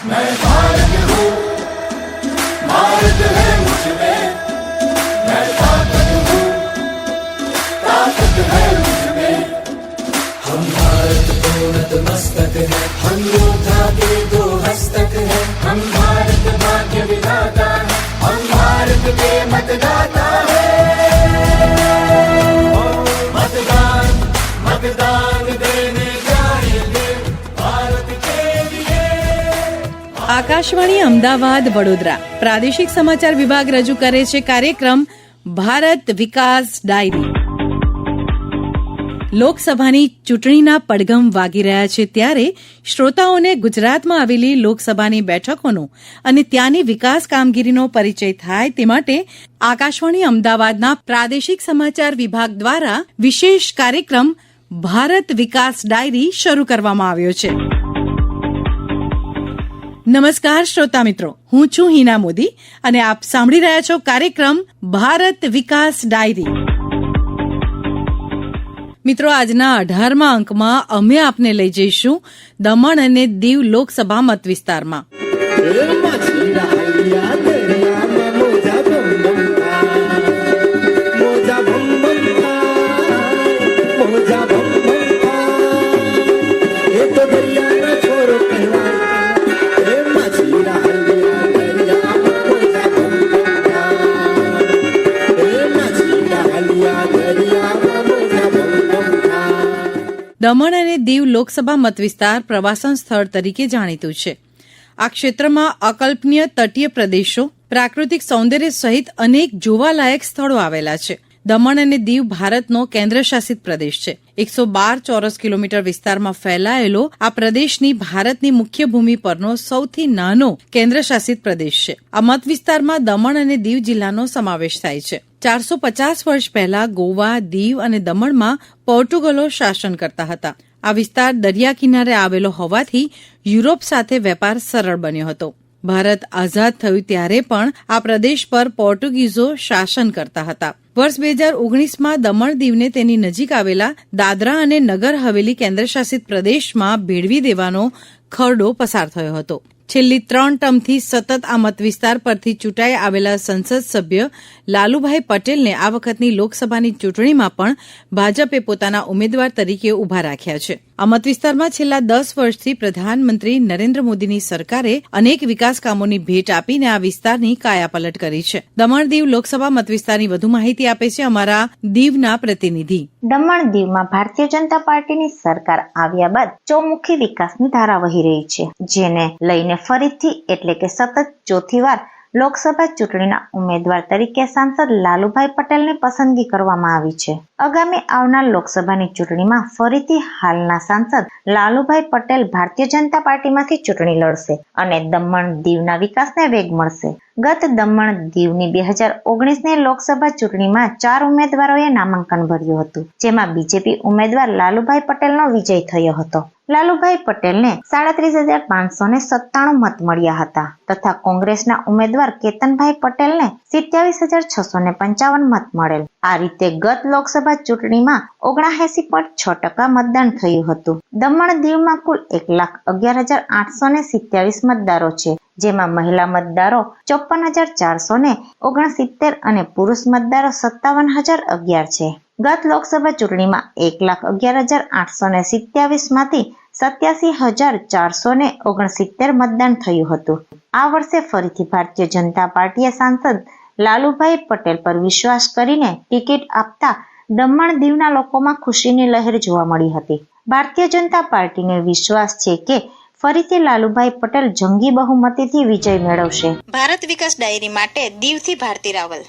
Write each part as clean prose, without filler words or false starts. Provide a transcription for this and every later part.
मैं भारत हूँ, भारत है मुझ में, मैं ताकत हूँ, ताकत है मुझ में। हम भारत को नतमस्तक है, हम योद्धा के दो हस्तक है, हम भारत भाग्य विधाता है, हम भारत के मतदाता है। मतदान मतदान देने जाएंगे भारत के लिए। આકાશવાણી અમદાવાદ વડોદરા પ્રાદેશિક સમાચાર વિભાગ રજૂ કરે છે કાર્યક્રમ ભારત વિકાસ ડાયરી. લોકસભાની ચૂંટણીના પડઘમ વાગી રહ્યા છે ત્યારે શ્રોતાઓને ગુજરાતમાં આવેલી લોકસભાની બેઠકોનો અને ત્યાંની વિકાસ કામગીરીનો પરિચય થાય તે માટે આકાશવાણી અમદાવાદના પ્રાદેશિક સમાચાર વિભાગ દ્વારા વિશેષ કાર્યક્રમ ભારત વિકાસ ડાયરી શરૂ કરવામાં આવ્યો છે. નમસ્કાર શ્રોતા મિત્રો, હું છું હિના મોદી અને આપ સાંભળી રહ્યા છો કાર્યક્રમ ભારત વિકાસ ડાયરી. મિત્રો, આજના 18મા અંકમાં અમે આપને લઈ જઈશું દમણ અને દીવ લોકસભા મત વિસ્તારમાં. દમણ અને દીવ લોકસભા મતવિસ્તાર પ્રવાસન સ્થળ તરીકે જાણીતું છે. આ ક્ષેત્રમાં અકલ્પનીય તટીય પ્રદેશો, પ્રાકૃતિક સૌંદર્ય સહિત અનેક જોવાલાયક સ્થળો આવેલા છે. દમણ અને દીવ ભારતનો કેન્દ્રશાસિત પ્રદેશ છે. 112 ચોરસ કિલોમીટર વિસ્તારમાં ફેલાયેલો આ પ્રદેશની ભારતની મુખ્ય ભૂમિ પરનો સૌથી નાનો કેન્દ્રશાસિત પ્રદેશ છે. આ મત વિસ્તારમાં દમણ અને દીવ જિલ્લાનો સમાવેશ થાય છે. 450 વર્ષ પહેલા ગોવા, દીવ અને દમણમાં પોર્ટુગલો શાસન કરતા હતા. આ વિસ્તાર દરિયા કિનારે આવેલો હોવાથી યુરોપ સાથે વેપાર સરળ બન્યો હતો. ભારત આઝાદ થયું ત્યારે પણ આ પ્રદેશ પર પોર્ટુગીઝો શાસન કરતા હતા. વર્ષ 2019માં દમણ દીવને તેની નજીક આવેલા દાદરા અને નગર હવેલી કેન્દ્રશાસિત પ્રદેશમાં ભેળવી દેવાનો ખરડો પસાર થયો હતો. છેલ્લી 3 ટર્મથી સતત આ મત વિસ્તાર પરથી ચૂંટાઈ આવેલા સંસદ સભ્ય લાલુભાઈ પટેલને આ વખતની લોકસભાની ચૂંટણીમાં પણ ભાજપે પોતાના ઉમેદવાર તરીકે ઉભા રાખ્યા છે. આ મત વિસ્તારમાં છેલ્લા 10 વર્ષથી પ્રધાનમંત્રી નરેન્દ્ર મોદીની સરકારે અનેક વિકાસ કામોની ભેટ આપીને આ વિસ્તારની કાયાપલટ કરી છે. દમણ દીવ લોકસભા મત વિસ્તારની વધુ માહિતી આપે છે અમારા દીવના પ્રતિનિધિ. દમણ દીવમાં ભારતીય જનતા પાર્ટીની સરકાર આવ્યા બાદ ચૌમુખી વિકાસની ધારા વહી રહી છે, જેને લઈને ફરીથી એટલે કે સતત ચોથી વાર લોકસભા ચૂંટણીના ઉમેદવાર તરીકે સાંસદ લાલુભાઈ પટેલની પસંદગી કરવામાં આવી છે. આગામી આવનાર લોકસભાની ચૂંટણીમાં ફરીથી હાલના સાંસદ લાલુભાઈ પટેલ ભારતીય જનતા પાર્ટીમાંથી ચૂંટણી લડશે અને દમણ દીવના વિકાસને વેગ મળશે. ગત દમણ દીવની 2019ની લોકસભા ચૂંટણીમાં 4 ઉમેદવારોએ નામાંકન ભર્યું હતું, જેમાં બીજેપી ઉમેદવાર લાલુભાઈ પટેલનો વિજય થયો હતો. લાલુભાઈ પટેલને 37,597 મત મળ્યા હતા તથા કોંગ્રેસના ઉમેદવાર કેતનભાઈ પટેલને 27,655 મત મળેલ. આ રીતે ગત લોકસભા ચૂંટણીમાં 79.6% મતદાન થયું હતું. દમણ દીવમાં કુલ 1,11,827 મતદારો છે, જેમાં મહિલા મતદારો 54,469 અને પુરુષ મતદારો 57,011 છે. ગત લોકસભા ચૂંટણીમાં 1,11,827 માંથી 87,469 મતદાન થયું હતું. આ વર્ષે ફરીથી ભારતીય જનતા પાર્ટીએ સાંસદ લાલુભાઈ પટેલ પર વિશ્વાસ કરીને ટિકિટ આપતા દમણ દીવના લોકોમાં ખુશીની લહેર જોવા મળી હતી. ભારતીય જનતા પાર્ટીને વિશ્વાસ છે કે ફરીથી લાલુભાઈ પટેલ જંગી બહુમતીથી વિજય મેળવશે. ભારત વિકાસ ડાયરી માટે દીવથી ભારતી રાવલ.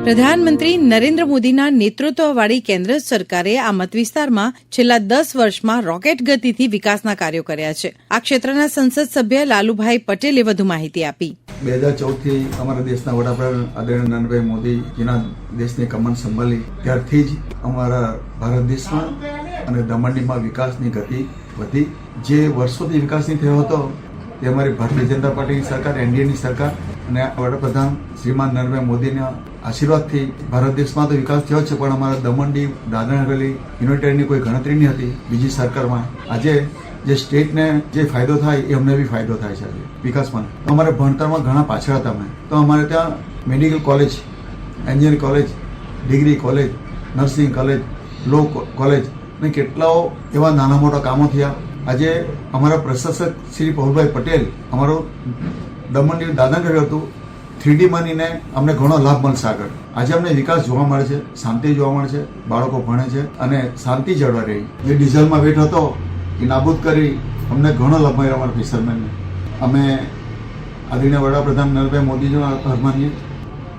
પ્રધાનમંત્રી નરેન્દ્ર મોદીના નેતૃત્વવાળી કેન્દ્ર સરકારે આ મત વિસ્તારમાં છેલ્લા 10 વર્ષમાં રોકેટ ગતિથી વિકાસના કાર્યો કર્યા છે. આ ક્ષેત્રના સંસદ સભ્ય લાલુભાઈ પટેલે વધુ માહિતી આપી. 2014થી અમારા દેશના વડાપ્રધાન આદરણીય નરેન્દ્રભાઈ મોદી જેના દેશની કમાન સંભાળી ત્યારથી જ અમારા ભારત દેશમાં અને દમણમાં વિકાસની ગતિ વધી. જે વર્ષોથી વિકાસ નહીં થયો હતો તે અમારી ભારતીય જનતા પાર્ટીની સરકાર, એનડીએની સરકાર અને વડાપ્રધાન શ્રીમાન નરેન્દ્રભાઈ મોદીના આશીર્વાદથી ભારત દેશમાં તો વિકાસ થયો છે, પણ અમારા દમણ દીવ, દાદરા હવેલી, યુનાઇટેડની કોઈ ગણતરી નહીં હતી બીજી સરકારમાં. આજે જે સ્ટેટને જે ફાયદો થાય એ અમને બી ફાયદો થાય છે વિકાસમાં. અમારે ભણતરમાં ઘણા પાછળ હતા અમે, તો અમારે ત્યાં medical college, engineering college, degree college, nursing college, law college ને કેટલાઓ એવા નાના મોટા કામો થયા. આજે અમારા પ્રશાસક શ્રી પૌલભાઈ પટેલ અમારો દમણની દાદાનગર હતું, 3D માનીને અમને ઘણો લાભ મળશે આગળ. આજે અમને વિકાસ જોવા મળે છે, શાંતિ જોવા મળે છે, બાળકો ભણે છે અને શાંતિ જળવાઈ રહી. જે ડીઝલમાં વેટ હતો એ નાબૂદ કરી અમને ઘણો લાભ મળ્યો અમારા ફિશરમેનને. અમે આદરણીય વડાપ્રધાન નરેન્દ્રભાઈ મોદીજીનો આભાર માનીએ,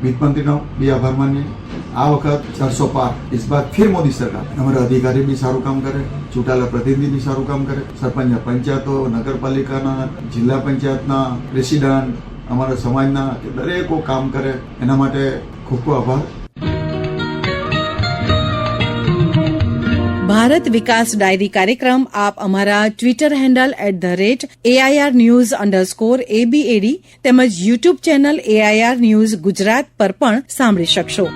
વિત્તમંત્રીનો બી આભાર માનીએ. આ વખત 400 પાર, ઇસ બાદ ફિર મોદી સરકાર. અમારા અધિકારી બી સારું કામ કરે, ચૂંટાયેલા પ્રતિનિધિ બી સારું કામ કરે, સરપંચ, પંચાયતો, નગરપાલિકાના, જિલ્લા પંચાયતના પ્રેસિડન્ટ, અમારા સમાજના દરેકો કામ કરે. એના માટે ખૂબ ખૂબ આભાર. ભારત વિકાસ ડાયરી કાર્યક્રમ આપ અમારા ટ્વિટર હેન્ડલ @AIRnews_ABAD તેમજ YouTube channel AIR news Gujarat પર પણ સાંભળી શકશો.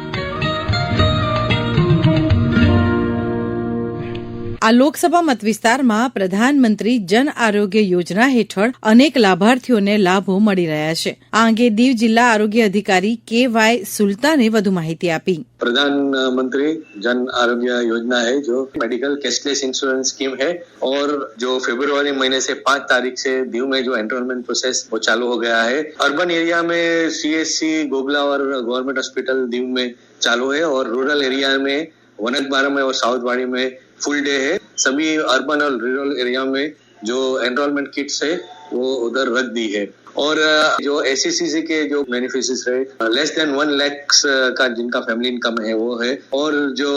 આ લોકસભા મતવિસ્તારમાં પ્રધાનમંત્રી જન આરોગ્ય યોજના હેઠળ અનેક લાભાર્થીઓને લાભો મળી રહ્યા છે. આ અંગે દીવ જિલ્લા આરોગ્ય અધિકારી KY સુલતાને વધુ માહિતી આપી. प्रधानमंत्री जन आरोग्य योजना है जो मेडिकल कैशलेस इंश्योरेंस स्कीम है और जो फरवरी महीने से 5 तारीख से दीव में जो एनरोलमेंट प्रोसेस वो चालू हो गया है. अर्बन एरिया में CSC गोगला और गवर्नमेंट हॉस्पिटल दीव में चालू है और रूरल एरिया में वनकबारा में और साउथवाड़ी में फुल डे है. सभी अर्बन और रूरल एरिया में जो एनरोलमेंट किट्स है वो उधर रख दी है. और जो SCCC के जो बेनिफिशियरीज है लेस देन 1 लाख का जिनका फैमिली इनकम है वो है. और जो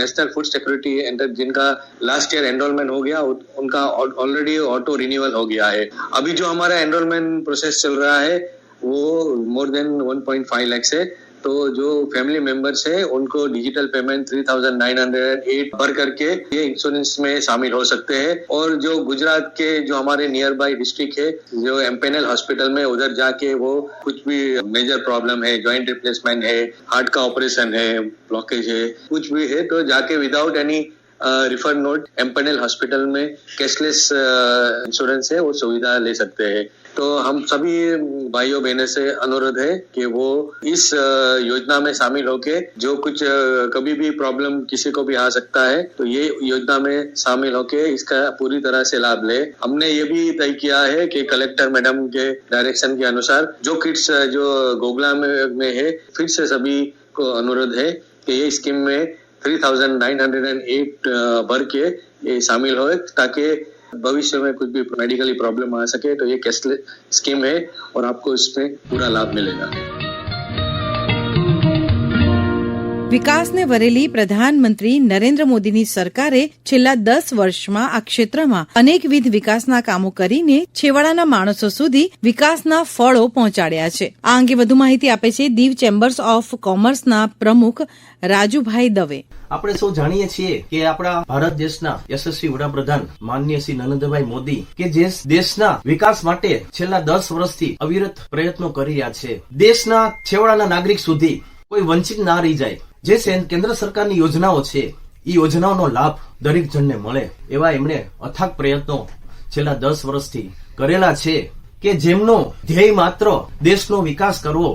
नेशनल फूड सिक्योरिटी जिनका लास्ट ईयर एनरोलमेंट हो गया उनका ऑलरेडी ऑटो रिन्यूअल हो गया है. अभी जो हमारा एनरोलमेंट प्रोसेस चल रहा है वो मोर देन 1.5 लाख है. तो जो फैमिली मेंबर्स है उनको डिजिटल पेमेंट 3,908 भर करके ये इंश्योरेंस में शामिल हो सकते हैं. और जो गुजरात के जो हमारे नियर बाय डिस्ट्रिक्ट है जो एमपेनल हॉस्पिटल में उधर जाके वो कुछ भी मेजर प्रॉब्लम है, जॉइंट रिप्लेसमेंट है, हार्ट का ऑपरेशन है, ब्लॉकेज है, कुछ भी है तो जाके without any refer not empanel hospital में कैशलेस इंश्योरेंस है वो सुविधा ले सकते हैं. तो हम सभी भाइयों बहनों से अनुरोध है कि वो इस योजना में शामिल होके जो कुछ कभी भी प्रॉब्लम किसी को भी आ सकता है तो ये योजना में शामिल होके इसका पूरी तरह से लाभ ले. हमने ये भी तय किया है कि कलेक्टर मैडम के डायरेक्शन के अनुसार जो किट्स जो गोगला में है फिर से सभी को अनुरोध है कि ये स्कीम में 3,908 भर के ये शामिल हो ताकि भविष्य में कुछ भी मेडिकली प्रॉब्लम आ सके तो ये कैशलेस स्कीम है और आपको इसमें पूरा लाभ मिलेगा. વિકાસને વરેલી પ્રધાનમંત્રી નરેન્દ્ર મોદીની સરકારે છેલ્લા 10 વર્ષમાં આ ક્ષેત્રમાં અનેકવિધ વિકાસના કામો કરીને છેવાડાના માણસો સુધી વિકાસના ફળો પહોંચાડ્યા છે. આ અંગે વધુ માહિતી આપે છે દીવ ચેમ્બર્સ ઓફ કોમર્સના પ્રમુખ રાજુભાઈ દવે. આપણે સૌ જાણીએ છીએ કે આપણા ભારત દેશના યશસ્વી વડાપ્રધાન માનનીય શ્રી નરેન્દ્રભાઈ મોદી કે જે દેશના વિકાસ માટે છેલ્લા 10 વર્ષથી અવિરત પ્રયત્નો કરી રહ્યા છે. દેશના છેવાડાના નાગરિક સુધી કોઈ વંચિત ના રહી જાય. જે કેન્દ્ર સરકારની યોજનાઓ છે એ યોજનાઓનો લાભ દરેક જણને મળે એવા એમણે અથાગ પ્રયત્નો છેલ્લા 10 વર્ષથી કરેલા છે કે જેમનો ધ્યેય માત્ર દેશનો વિકાસ કરવો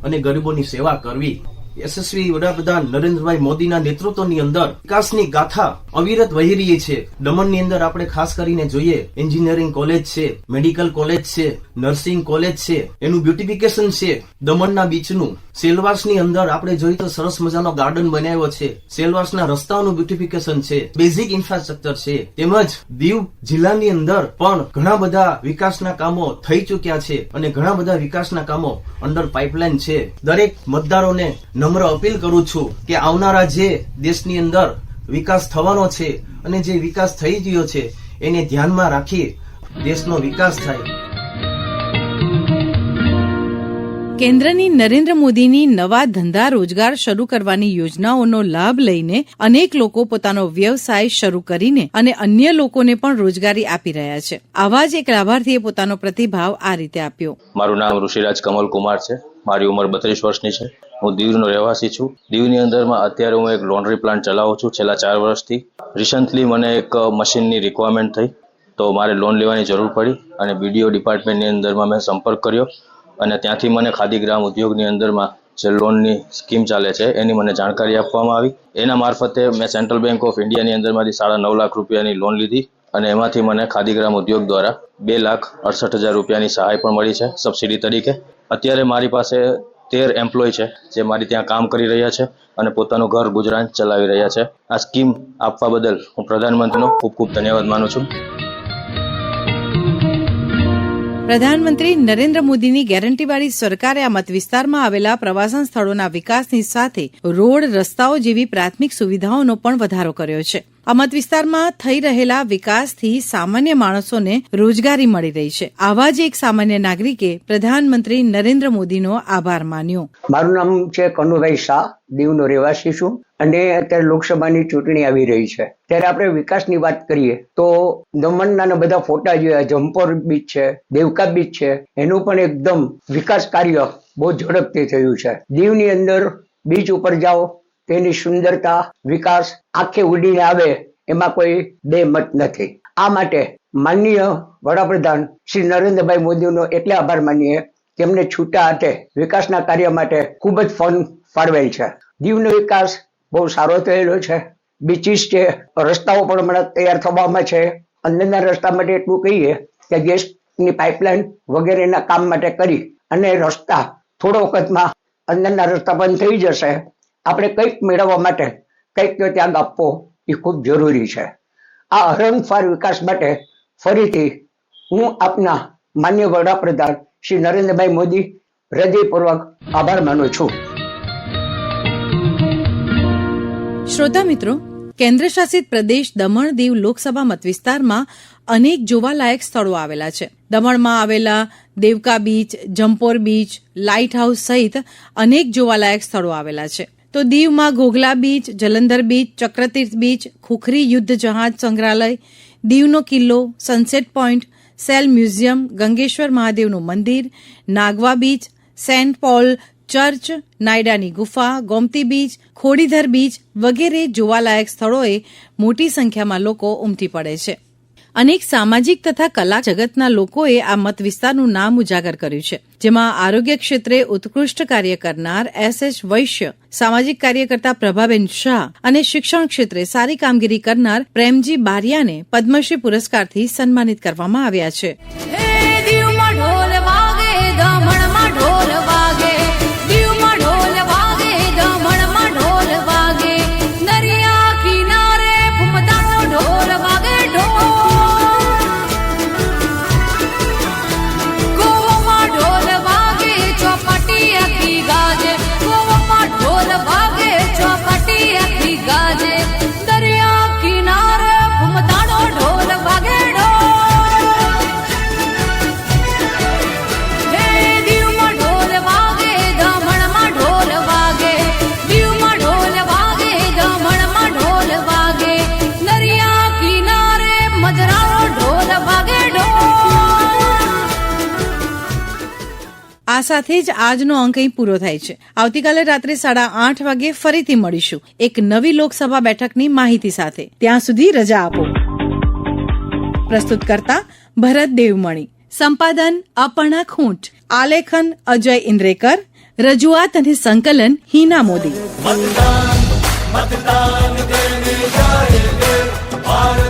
અને ગરીબોની સેવા કરવી. યશસ્વી વડાપ્રધાન નરેન્દ્રભાઈ મોદીના નેતૃત્વની અંદર વિકાસની ગાથા અવિરત વહી રહી છે. દમણની અંદર આપણે ખાસ કરીને જોઈએ એન્જિનિયરિંગ કોલેજ છે, મેડિકલ કોલેજ છે, નર્સિંગ કોલેજ છે, એનું બ્યુટિફિકેશન છે. દમણના બીચનું સેલવાસની અંદર આપણે જોઈએ તો સરસ મજાનો ગાર્ડન બનાવ્યો છે. સેલવાસના રસ્તાઓનું બ્યુટિફિકેશન છે, બેઝિક ઇન્ફ્રાસ્ટ્રક્ચર છે. તેમજ દીવ જિલ્લાની અંદર પણ ઘણા બધા વિકાસના કામો થઈ ચુક્યા છે અને ઘણા બધા વિકાસના કામો અંડર પાઇપલાઇન છે. દરેક મતદારોને નમ્ર અપીલ કરું છું કે આવનારા જે દેશની અંદર વિકાસ થવાનો છે અને જે વિકાસ થઈ ગયો છે એને ધ્યાનમાં રાખી દેશનો વિકાસ થાય. કેન્દ્રની નરેન્દ્ર મોદીની નવા ધંધા રોજગાર શરૂ કરવાની યોજનાઓનો લાભ લઈને અનેક લોકો પોતાનો વ્યવસાય શરૂ કરીને અને અન્ય લોકોને પણ રોજગારી આપી રહ્યા છે. આવા જ એક લાભાર્થીએ પોતાનો પ્રતિભાવ આ રીતે આપ્યો. મારું નામ ઋષિરાજ કમલ કુમાર છે. મારી ઉંમર 32 વર્ષની છે. હું દીવનો રહેવાસી છું. દીવની અંદરમાં અત્યારે હું એક લોન્ડ્રી પ્લાન્ટ ચલાવું છું છેલ્લા 4 વર્ષથી. રિસન્ટલી મને એક મશીનની રિક્વાયરમેન્ટ થઈ તો મારે લોન લેવાની જરૂર પડી અને BDO ડિપાર્ટમેન્ટની અંદરમાં મેં સંપર્ક કર્યો અને ત્યાંથી મને ખાદી ગ્રામ ઉદ્યોગની અંદરમાં જે લોનની સ્કીમ ચાલે છે એની મને જાણકારી આપવામાં આવી. એના મારફતે મેં સેન્ટ્રલ બેંક ઓફ ઇન્ડિયાની અંદરમાંથી 9.5 લાખ રૂપિયાની લોન લીધી અને એમાંથી મને ખાદી ગ્રામ ઉદ્યોગ દ્વારા 2,68,000 રૂપિયાની સહાય પણ મળી છે સબસિડી તરીકે. અત્યારે મારી પાસે 13 એમ્પ્લોય છે જે મારી ત્યાં કામ કરી રહ્યા છે અને પોતાનું ઘર ગુજરાન ચલાવી રહ્યા છે. આ સ્કીમ આપવા બદલ હું પ્રધાનમંત્રીનો ખૂબ ખૂબ ધન્યવાદ માનું છું. પ્રધાનમંત્રી નરેન્દ્ર મોદીની ગેરંટીવાળી સરકારે આ મત વિસ્તારમાં આવેલા પ્રવાસન સ્થળોના વિકાસની સાથે રોડ રસ્તાઓ જેવી પ્રાથમિક સુવિધાઓનો પણ વધારો કર્યો છે. આ મત વિસ્તારમાં થઈ રહેલા વિકાસથી સામાન્ય માણસોને રોજગારી મળી રહી છે. આવા જ એક સામાન્ય નાગરિકે પ્રધાનમંત્રી નરેન્દ્ર મોદીનો આભાર માન્યો. મારું નામ છે કનુભાઈ શાહ, દીવનો રહેવાસી છું અને અત્યારે લોકસભાની ચૂંટણી આવી રહી છે ત્યારે આપણે વિકાસની વાત કરીએ તો દમણના બધા ફોટા જોયા, જમ્પોર બીચ છે, દેવકા બીચ છે, એનું પણ એકદમ વિકાસ કાર્ય બહુ ઝડપથી થયું છે. દીવની અંદર બીચ ઉપર જાઓ તેની સુંદરતા, વિકાસ આંખે ઉડીને આવે એમાં કોઈ બે મત નથી. આ માટે માનનીય વડાપ્રધાન શ્રી નરેન્દ્રભાઈ મોદીનો એટલે આભાર માનીએ કે એમને છૂટા હાથે વિકાસના કાર્ય માટે ખૂબ જ ફંડ ફાળવેલ છે. દીવનો વિકાસ બહુ સારો થયેલો છે. બીચીસ છે, રસ્તાઓ પણ હમણાં તૈયાર થવામાં છે. અંદરના રસ્તા માટે એટલું કહીએ કે ગેસની પાઇપલાઇન વગેરેના કામ માટે કરી અને રસ્તા થોડો વખતમાં અંદરના રસ્તા પણ થઈ જશે. આપણે કંઈક મેળવવા માટે કંઈક તો ત્યાગ આપવો એ ખૂબ જરૂરી છે. આ હરણફાર વિકાસ માટે ફરીથી હું આપના માન્ય વડાપ્રધાન શ્રી નરેન્દ્રભાઈ મોદી હૃદયપૂર્વક આભાર માનું છું. શ્રોતા મિત્રો, કેન્દ્ર શાસિત પ્રદેશ દમણ દીવ લોકસભા મતવિસ્તારમાં અનેક જોવાલાયક સ્થળો આવેલા છે. દમણમાં આવેલા Devka beach, Jampore beach, light house સહિત અનેક જોવાલાયક સ્થળો આવેલા છે. તો દીવમાં Ghoghla beach, Jalandhar beach, Chakratirth beach, Khukri યુદ્ધ જહાજ સંગ્રહાલય, દીવનો કિલ્લો, sunset point, shell museum, Gangeshwar મહાદેવનું મંદિર, Nagoa beach, Saint Paul church, નાયડાની ગુફા, ગોમતી બીચ, ખોડીધર બીચ વગેરે જોવાલાયક સ્થળોએ મોટી સંખ્યામાં લોકો ઉમટી પડે છે. અનેક સામાજિક તથા કલા જગતના લોકોએ આ મત વિસ્તારનું નામ ઉજાગર કર્યું છે, જેમાં આરોગ્ય ક્ષેત્રે ઉત્કૃષ્ટ કાર્ય કરનાર SS વૈશ્ય, સામાજિક કાર્યકર્તા પ્રભાબેન શાહ અને શિક્ષણ ક્ષેત્રે સારી કામગીરી કરનાર પ્રેમજી બારિયાને પદ્મશ્રી પુરસ્કારથી સન્માનિત કરવામાં આવ્યા છે. આ સાથે જ આજનો અંક અહીં પૂરો થાય છે. આવતીકાલે રાત્રે 8:30 વાગે ફરીથી મળીશું એક નવી લોકસભા બેઠકની માહિતી સાથે. ત્યાં સુધી રજા આપો. પ્રસ્તુત કરતા ભરત દેવમણી, સંપાદન અપર્ણા ખૂંટ, આલેખન અજય ઇન્દ્રેકર, રજૂઆત અને સંકલન હિના મોદી. मतदान मतदान करने जाएंगे भारत